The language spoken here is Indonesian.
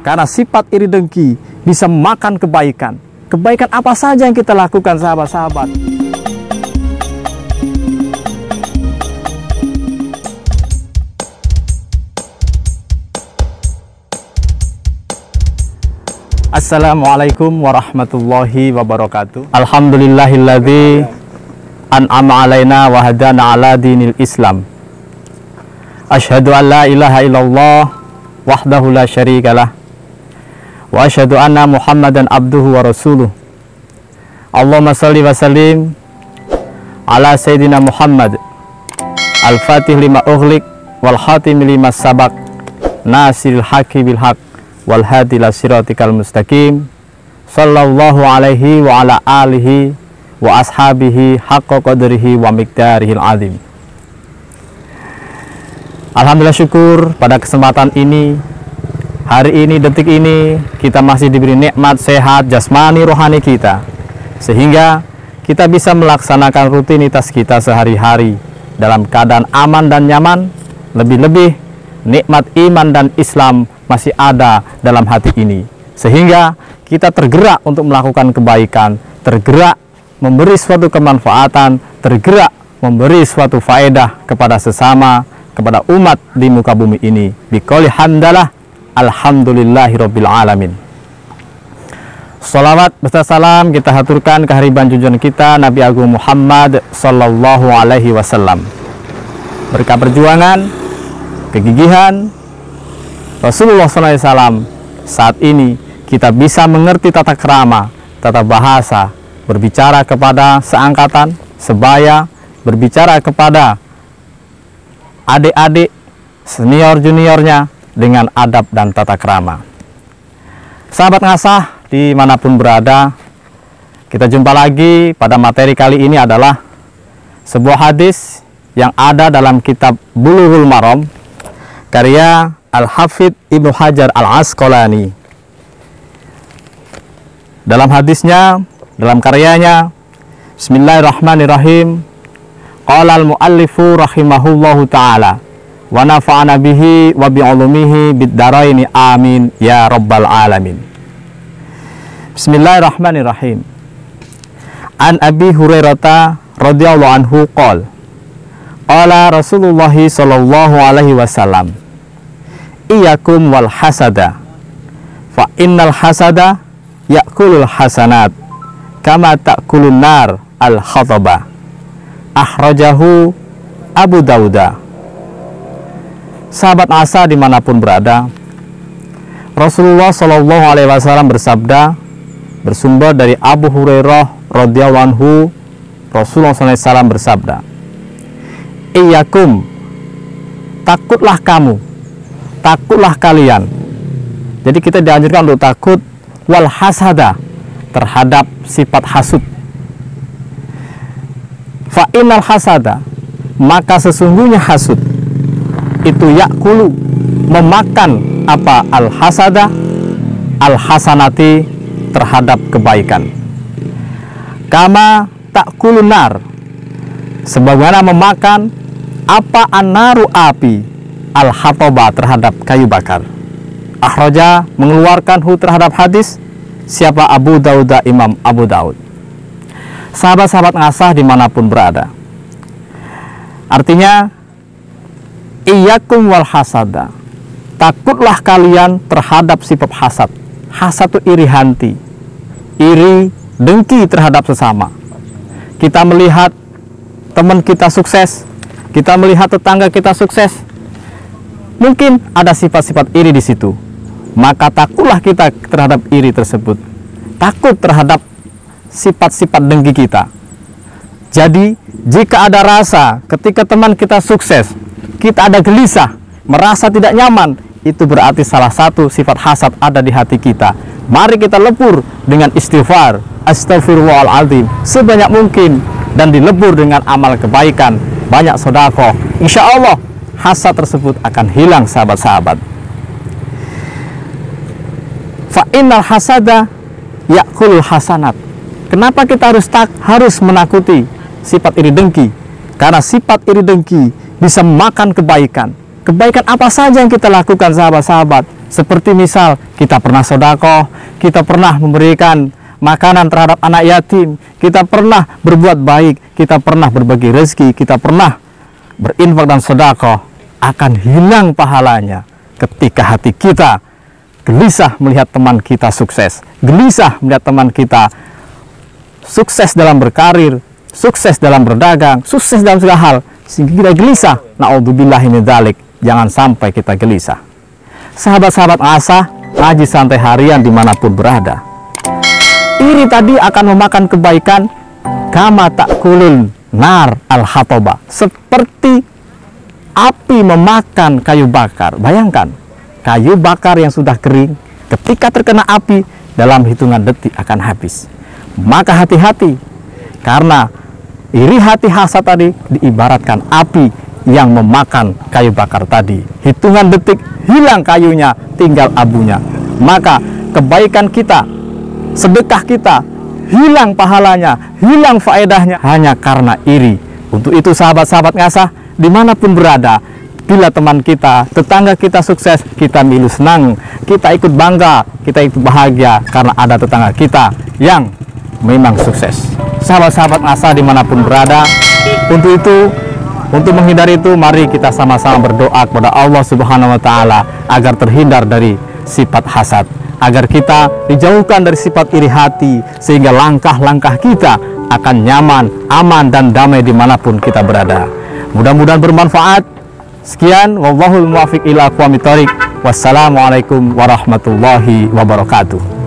Karena sifat iri dengki bisa makan kebaikan. Kebaikan apa saja yang kita lakukan, sahabat-sahabat? Assalamualaikum warahmatullahi wabarakatuh. Alhamdulillahilladzi an'ama alaina wa hadana ala dinil Islam. Asyhadu an la ilaha illallah wahdahu la syarikalah wa asyhadu anna Muhammadan abduhu wa rasuluh. Allahumma shalli wa sallim ala sayyidina Muhammad al-fatih lima ughliq wal khatim lima sabaq nasiril haqqi bil haqq wal hadi ila siratikal mustaqim sallallahu alaihi wa ala alihi wa ashabihi haqqa qadrihi wa miqdarihil azim. Alhamdulillah, syukur pada kesempatan ini, hari ini, detik ini, kita masih diberi nikmat sehat jasmani rohani kita, sehingga kita bisa melaksanakan rutinitas kita sehari-hari dalam keadaan aman dan nyaman. Lebih-lebih nikmat iman dan Islam masih ada dalam hati ini, sehingga kita tergerak untuk melakukan kebaikan, tergerak memberi suatu kemanfaatan, tergerak memberi suatu faedah kepada sesama, kepada umat di muka bumi ini. Biqouli hamdalah alhamdulillahirabbil alamin. Shalawat beserta salam kita haturkan ke hariban junjungan kita Nabi Agung Muhammad sallallahu alaihi wasallam. Berkat perjuangan, kegigihan Rasulullah SAW, saat ini kita bisa mengerti tata krama, tata bahasa, berbicara kepada seangkatan, sebaya, berbicara kepada adik-adik, senior juniornya dengan adab dan tata krama. Sahabat ngasah dimanapun berada, kita jumpa lagi pada materi kali ini adalah sebuah hadis yang ada dalam kitab Bulughul Maram karya Al-Hafidz Ibnu Hajar Al-Asqalani. Dalam hadisnya, dalam karyanya, Bismillahirrahmanirrahim, qala al-muallifu rahimahullahu ta'ala wa nafa'ana bihi wa bi'ulumihi bid-daraini amin ya rabbal alamin. Bismillahirrahmanirrahim. An Abi Hurairah radhiyallahu anhu qala qala Rasulullah sallallahu alaihi wasallam, iyyakum wal hasada fa innal hasada ya'kulul hasanat kama ta'kulun nar al-khataba. Akhrajahu Abu Dauda. Sahabat asa dimanapun berada, Rasulullah Shallallahu Alaihi Wasallam bersabda, bersumber dari Abu Hurairah radhiyallahu anhu, Rasulullah SAW bersabda, iyyakum, takutlah kamu, takutlah kalian. Jadi kita dianjurkan untuk takut wal hasada, terhadap sifat hasud. Fa innal hasada, maka sesungguhnya hasud itu yakulu, memakan apa al hasada, al hasanati, terhadap kebaikan. Kama takulun nar, sebagaimana memakan apa anaru api, al hatoba, terhadap kayu bakar. Akhraja, mengeluarkan terhadap hadis siapa? Abu Dauda, Imam Abu Daud. Sahabat-sahabat ngasah dimanapun berada, artinya iyyakum wal hasada, takutlah kalian terhadap sifat hasad. Hasad itu iri hati, iri dengki terhadap sesama. Kita melihat teman kita sukses, kita melihat tetangga kita sukses, mungkin ada sifat-sifat iri di situ, maka takutlah kita terhadap iri tersebut, takut terhadap sifat-sifat dengki kita. Jadi jika ada rasa ketika teman kita sukses, kita ada gelisah, merasa tidak nyaman, itu berarti salah satu sifat hasad ada di hati kita. Mari kita lebur dengan istighfar, astagfirullahaladzim, sebanyak mungkin, dan dilebur dengan amal kebaikan, banyak sedekah. Insya Allah hasad tersebut akan hilang, sahabat-sahabat. Fa innal hasada ya'kulul hasanat. Kenapa kita harus menakuti sifat iri dengki? Karena sifat iri dengki bisa makan kebaikan. Kebaikan apa saja yang kita lakukan, sahabat-sahabat? Seperti misal kita pernah sedekah, kita pernah memberikan makanan terhadap anak yatim, kita pernah berbuat baik, kita pernah berbagi rezeki, kita pernah berinfak dan sedekah, akan hilang pahalanya ketika hati kita gelisah melihat teman kita sukses, gelisah melihat teman kita sukses dalam berkarir, sukses dalam berdagang, sukses dalam segala hal, sehingga kita gelisah. Na'udzubillahi min dzalik. Jangan sampai kita gelisah. Sahabat-sahabat asah, ngaji santai harian dimanapun berada. Iri tadi akan memakan kebaikan kama ta'kulun nar al-hatoba, seperti api memakan kayu bakar. Bayangkan, kayu bakar yang sudah kering, ketika terkena api, dalam hitungan detik akan habis. Maka hati-hati, karena iri hati hasad tadi diibaratkan api yang memakan kayu bakar tadi. Hitungan detik hilang kayunya, tinggal abunya. Maka kebaikan kita, sedekah kita, hilang pahalanya, hilang faedahnya hanya karena iri. Untuk itu sahabat-sahabat ngasah, dimanapun berada, bila teman kita, tetangga kita sukses, kita milu senang, kita ikut bangga, kita ikut bahagia karena ada tetangga kita yang memang sukses. Sahabat-sahabat ngasah dimanapun berada, untuk menghindari itu, mari kita sama-sama berdoa kepada Allah Subhanahu wa Ta'ala agar terhindar dari sifat hasad, agar kita dijauhkan dari sifat iri hati, sehingga langkah-langkah kita akan nyaman, aman, dan damai dimanapun kita berada. Mudah-mudahan bermanfaat. Sekian, wallahul muwaffiq ila aqwamit thoriq. Wassalamualaikum warahmatullahi wabarakatuh.